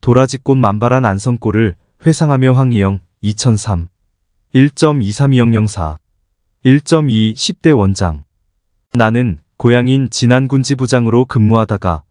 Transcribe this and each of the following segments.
도라지꽃 만발한 안성골을 회상하며 황희영 2003 1.2320004 1.2 10대 원장. 나는 고향인 진안군지부장으로 근무하다가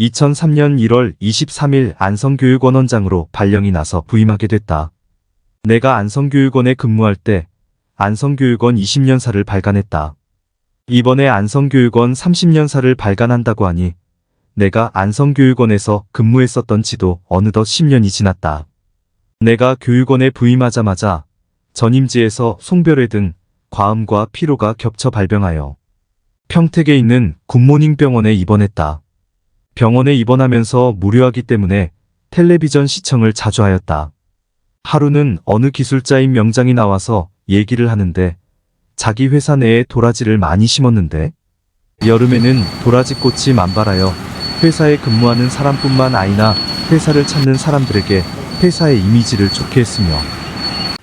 2003년 1월 23일 안성교육원 원장으로 발령이 나서 부임하게 됐다. 내가 안성교육원에 근무할 때 안성교육원 20년사를 발간했다. 이번에 안성교육원 30년사를 발간한다고 하니 내가 안성교육원에서 근무했었던 지도 어느덧 10년이 지났다. 내가 교육원에 부임하자마자 전임지에서 송별회 등 과음과 피로가 겹쳐 발병하여 평택에 있는 굿모닝 병원에 입원했다. 병원에 입원하면서 무료하기 때문에 텔레비전 시청을 자주 하였다. 하루는 어느 기술자인 명장이 나와서 얘기를 하는데 자기 회사 내에 도라지를 많이 심었는데 여름에는 도라지꽃이 만발하여 회사에 근무하는 사람뿐만 아니라 회사를 찾는 사람들에게 회사의 이미지를 좋게 했으며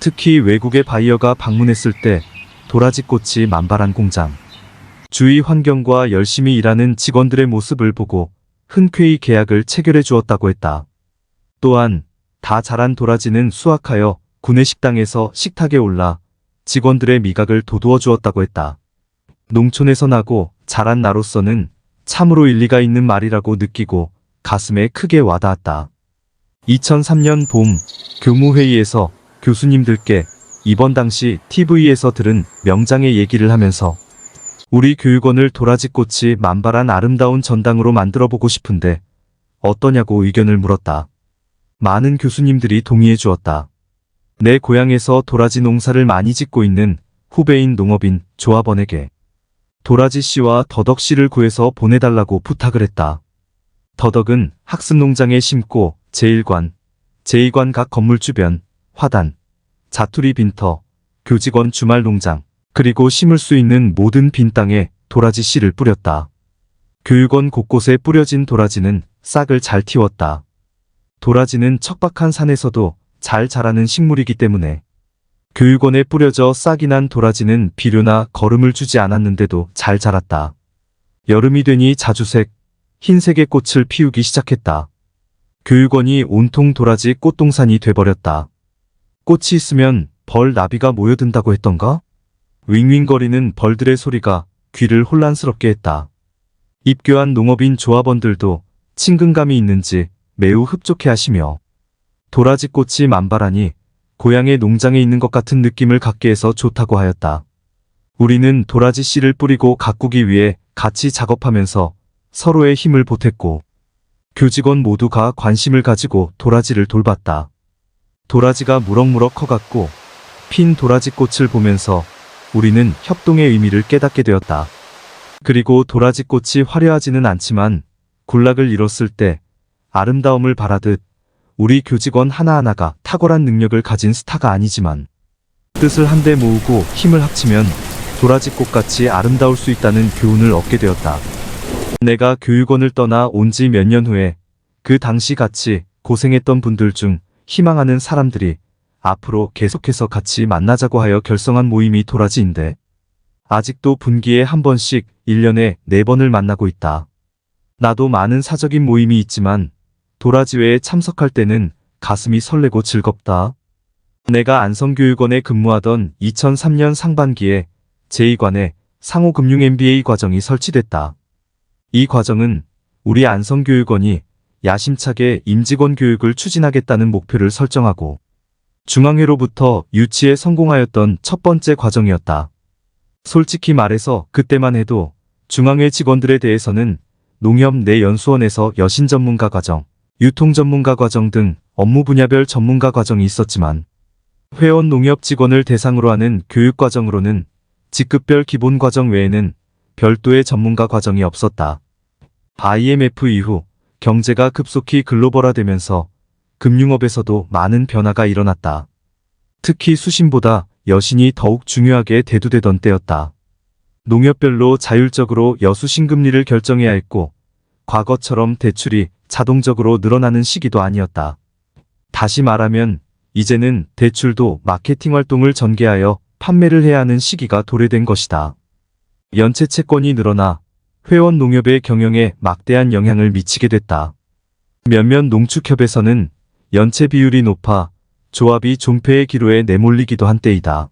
특히 외국의 바이어가 방문했을 때 도라지꽃이 만발한 공장, 주위 환경과 열심히 일하는 직원들의 모습을 보고 흔쾌히 계약을 체결해 주었다고 했다. 또한 다 자란 도라지는 수확하여 구내식당에서 식탁에 올라 직원들의 미각을 돋우어 주었다고 했다. 농촌에서 나고 자란 나로서는 참으로 일리가 있는 말이라고 느끼고 가슴에 크게 와닿았다. 2003년 봄 교무회의에서 교수님들께 입원 당시 TV에서 들은 명장의 얘기를 하면서 우리 교육원을 도라지꽃이 만발한 아름다운 전당으로 만들어 보고 싶은데 어떠냐고 의견을 물었다. 많은 교수님들이 동의해 주었다. 내 고향에서 도라지 농사를 많이 짓고 있는 후배인 농업인 조합원에게 도라지 씨와 더덕 씨를 구해서 보내달라고 부탁을 했다. 더덕은 학습농장에 심고 제1관 각 건물 주변, 화단, 자투리 빈터, 교직원 주말 농장, 그리고 심을 수 있는 모든 빈 땅에 도라지 씨를 뿌렸다. 교육원 곳곳에 뿌려진 도라지는 싹을 잘 틔웠다. 도라지는 척박한 산에서도 잘 자라는 식물이기 때문에 교육원에 뿌려져 싹이 난 도라지는 비료나 거름을 주지 않았는데도 잘 자랐다. 여름이 되니 자주색, 흰색의 꽃을 피우기 시작했다. 교육원이 온통 도라지 꽃동산이 돼버렸다. 꽃이 있으면 벌 나비가 모여든다고 했던가? 윙윙거리는 벌들의 소리가 귀를 혼란스럽게 했다. 입교한 농업인 조합원들도 친근감이 있는지 매우 흡족해 하시며 도라지 꽃이 만발하니 고향의 농장에 있는 것 같은 느낌을 갖게 해서 좋다고 하였다. 우리는 도라지 씨를 뿌리고 가꾸기 위해 같이 작업하면서 서로의 힘을 보탰고 교직원 모두가 관심을 가지고 도라지를 돌봤다. 도라지가 무럭무럭 커갔고 핀 도라지 꽃을 보면서 우리는 협동의 의미를 깨닫게 되었다. 그리고 도라지 꽃이 화려하지는 않지만 군락을 이뤘을 때 아름다움을 바라듯 우리 교직원 하나하나가 탁월한 능력을 가진 스타가 아니지만 뜻을 한데 모으고 힘을 합치면 도라지꽃같이 아름다울 수 있다는 교훈을 얻게 되었다. 내가 교육원을 떠나 온 지 몇 년 후에 그 당시 같이 고생했던 분들 중 희망하는 사람들이 앞으로 계속해서 같이 만나자고 하여 결성한 모임이 도라지인데 아직도 분기에 한 번씩 1년에 4번을 만나고 있다. 나도 많은 사적인 모임이 있지만 도라지회에 참석할 때는 가슴이 설레고 즐겁다. 내가 안성교육원에 근무하던 2003년 상반기에 제2관에 상호금융 MBA 과정이 설치됐다. 이 과정은 우리 안성교육원이 야심차게 임직원 교육을 추진하겠다는 목표를 설정하고 중앙회로부터 유치에 성공하였던 첫 번째 과정이었다. 솔직히 말해서 그때만 해도 중앙회 직원들에 대해서는 농협 내 연수원에서 여신 전문가 과정, 유통 전문가 과정 등 업무 분야별 전문가 과정이 있었지만 회원 농협 직원을 대상으로 하는 교육 과정으로는 직급별 기본 과정 외에는 별도의 전문가 과정이 없었다. IMF 이후 경제가 급속히 글로벌화되면서 금융업에서도 많은 변화가 일어났다. 특히 수신보다 여신이 더욱 중요하게 대두되던 때였다. 농협별로 자율적으로 여수신 금리를 결정해야 했고 과거처럼 대출이 자동적으로 늘어나는 시기도 아니었다. 다시 말하면 이제는 대출도 마케팅 활동을 전개하여 판매를 해야 하는 시기가 도래된 것이다. 연체 채권이 늘어나 회원 농협의 경영에 막대한 영향을 미치게 됐다. 몇몇 농축협에서는 연체 비율이 높아 조합이 존폐의 기로에 내몰리기도 한 때이다.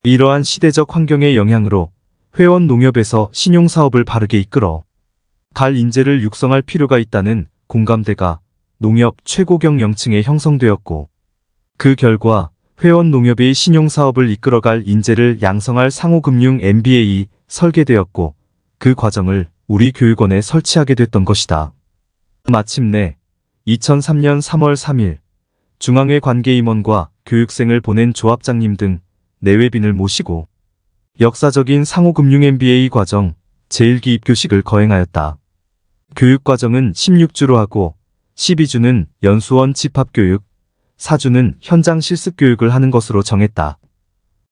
이러한 시대적 환경의 영향으로 회원 농협에서 신용사업을 바르게 이끌어 갈 인재를 육성할 필요가 있다는 공감대가 농협 최고 경영층에 형성되었고, 그 결과 회원 농협이 신용사업을 이끌어갈 인재를 양성할 상호금융 MBA 설계되었고, 그 과정을 우리 교육원에 설치하게 됐던 것이다. 마침내 2003년 3월 3일 중앙회 관계임원과 교육생을 보낸 조합장님 등 내외빈을 모시고 역사적인 상호금융 MBA 과정 제1기 입교식을 거행하였다. 교육과정은 16주로 하고 12주는 연수원 집합교육, 4주는 현장 실습교육을 하는 것으로 정했다.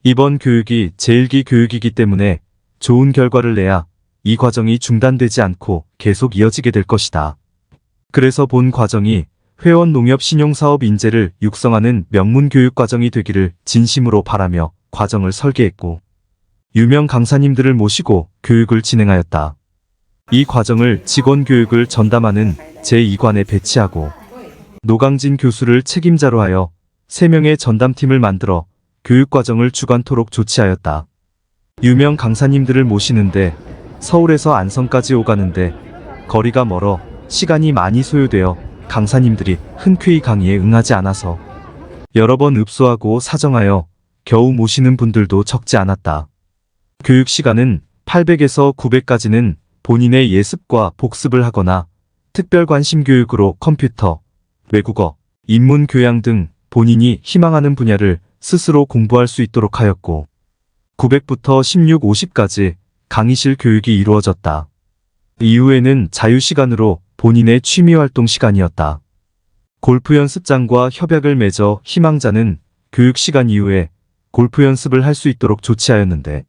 이번 교육이 제1기 교육이기 때문에 좋은 결과를 내야 이 과정이 중단되지 않고 계속 이어지게 될 것이다. 그래서 본 과정이 회원 농협 신용사업 인재를 육성하는 명문 교육 과정이 되기를 진심으로 바라며 과정을 설계했고, 유명 강사님들을 모시고 교육을 진행하였다. 이 과정을 직원 교육을 전담하는 제2관에 배치하고 노강진 교수를 책임자로 하여 3명의 전담팀을 만들어 교육 과정을 주관토록 조치하였다. 유명 강사님들을 모시는데 서울에서 안성까지 오가는데 거리가 멀어 시간이 많이 소요되어 강사님들이 흔쾌히 강의에 응하지 않아서 여러 번 읍소하고 사정하여 겨우 모시는 분들도 적지 않았다. 교육 시간은 800에서 900까지는 본인의 예습과 복습을 하거나 특별 관심 교육으로 컴퓨터, 외국어, 인문 교양 등 본인이 희망하는 분야를 스스로 공부할 수 있도록 하였고, 900부터 16, 50까지 강의실 교육이 이루어졌다. 이후에는 자유시간으로 본인의 취미활동 시간이었다. 골프 연습장과 협약을 맺어 희망자는 교육 시간 이후에 골프 연습을 할 수 있도록 조치하였는데,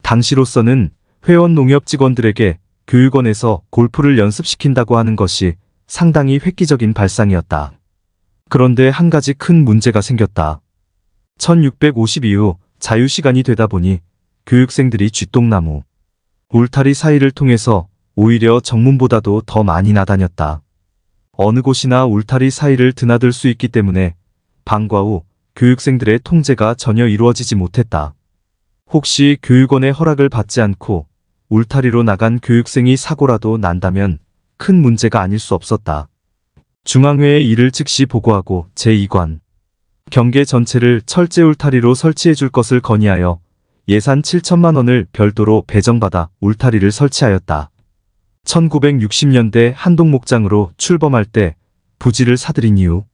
당시로서는 회원 농협 직원들에게 교육원에서 골프를 연습시킨다고 하는 것이 상당히 획기적인 발상이었다. 그런데 한 가지 큰 문제가 생겼다. 1650 이후 자유시간이 되다 보니 교육생들이 쥐똥나무, 울타리 사이를 통해서 오히려 정문보다도 더 많이 나다녔다. 어느 곳이나 울타리 사이를 드나들 수 있기 때문에 방과 후 교육생들의 통제가 전혀 이루어지지 못했다. 혹시 교육원의 허락을 받지 않고 울타리로 나간 교육생이 사고라도 난다면 큰 문제가 아닐 수 없었다. 중앙회에 이를 즉시 보고하고 제2관 경계 전체를 철제 울타리로 설치해 줄 것을 건의하여 예산 7천만 원을 별도로 배정받아 울타리를 설치하였다. 1960년대 한동 목장으로 출범할 때 부지를 사들인 이후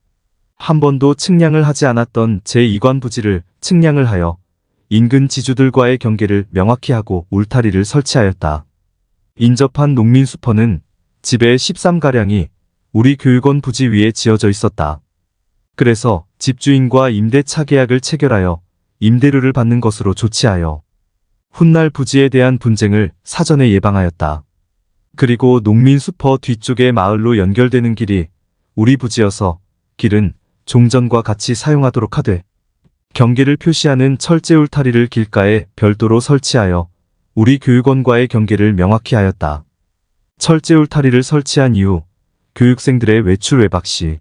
한 번도 측량을 하지 않았던 제2관 부지를 측량을 하여 인근 지주들과의 경계를 명확히 하고 울타리를 설치하였다. 인접한 농민수퍼는 집의 13가량이 우리 교육원 부지 위에 지어져 있었다. 그래서 집주인과 임대차 계약을 체결하여 임대료를 받는 것으로 조치하여 훗날 부지에 대한 분쟁을 사전에 예방하였다. 그리고 농민수퍼 뒤쪽의 마을로 연결되는 길이 우리 부지여서 길은 종전과 같이 사용하도록 하되 경계를 표시하는 철제 울타리를 길가에 별도로 설치하여 우리 교육원과의 경계를 명확히 하였다. 철제 울타리를 설치한 이후 교육생들의 외출 외박 시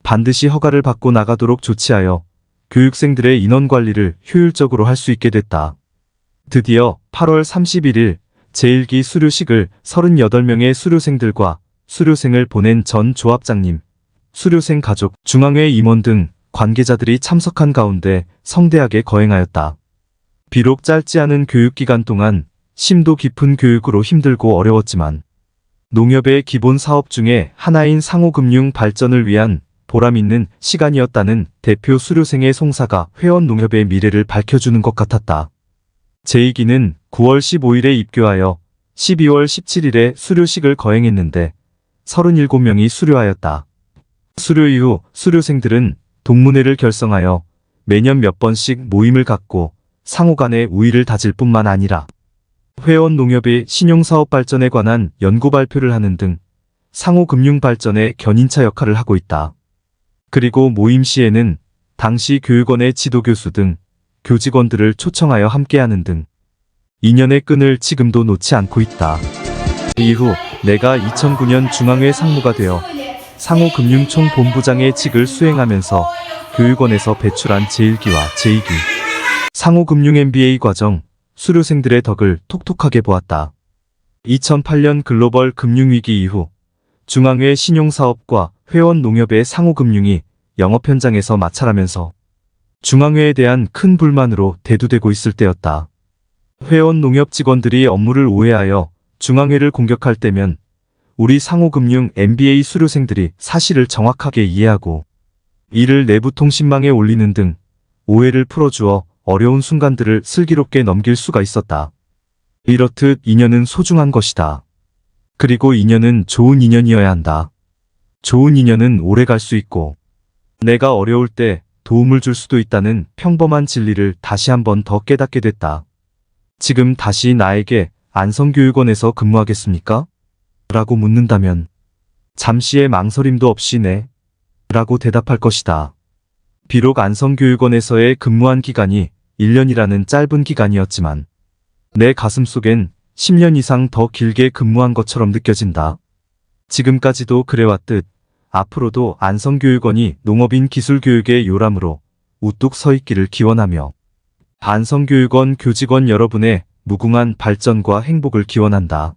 반드시 허가를 받고 나가도록 조치하여 교육생들의 인원 관리를 효율적으로 할 수 있게 됐다. 드디어 8월 31일 제1기 수료식을 38명의 수료생들과 수료생을 보낸 전 조합장님, 수료생 가족, 중앙회 임원 등 관계자들이 참석한 가운데 성대하게 거행하였다. 비록 짧지 않은 교육기간 동안 심도 깊은 교육으로 힘들고 어려웠지만 농협의 기본 사업 중에 하나인 상호금융 발전을 위한 보람있는 시간이었다는 대표 수료생의 송사가 회원 농협의 미래를 밝혀주는 것 같았다. 제2기는 9월 15일에 입교하여 12월 17일에 수료식을 거행했는데 37명이 수료하였다. 수료 이후 수료생들은 동문회를 결성하여 매년 몇 번씩 모임을 갖고 상호 간의 우위를 다질 뿐만 아니라 회원 농협의 신용사업 발전에 관한 연구 발표를 하는 등 상호 금융 발전의 견인차 역할을 하고 있다. 그리고 모임 시에는 당시 교육원의 지도교수 등 교직원들을 초청하여 함께하는 등 인연의 끈을 지금도 놓지 않고 있다. 이후 내가 2009년 중앙회 상무가 되어 상호금융총본부장의 직을 수행하면서 교육원에서 배출한 제1기와 제2기 상호금융 MBA 과정 수료생들의 덕을 톡톡하게 보았다. 2008년 글로벌 금융위기 이후 중앙회 신용사업과 회원 농협의 상호금융이 영업 현장에서 마찰하면서 중앙회에 대한 큰 불만으로 대두되고 있을 때였다. 회원 농협 직원들이 업무를 오해하여 중앙회를 공격할 때면 우리 상호금융 MBA 수료생들이 사실을 정확하게 이해하고 이를 내부 통신망에 올리는 등 오해를 풀어주어 어려운 순간들을 슬기롭게 넘길 수가 있었다. 이렇듯 인연은 소중한 것이다. 그리고 인연은 좋은 인연이어야 한다. 좋은 인연은 오래 갈 수 있고 내가 어려울 때 도움을 줄 수도 있다는 평범한 진리를 다시 한번 더 깨닫게 됐다. 지금 다시 나에게 안성교육원에서 근무하겠습니까? 라고 묻는다면 잠시의 망설임도 없이 네 라고 대답할 것이다. 비록 안성교육원에서의 근무한 기간이 1년이라는 짧은 기간이었지만 내 가슴속엔 10년 이상 더 길게 근무한 것처럼 느껴진다. 지금까지도 그래왔듯 앞으로도 안성교육원이 농업인 기술교육의 요람으로 우뚝 서 있기를 기원하며 안성교육원 교직원 여러분의 무궁한 발전과 행복을 기원한다.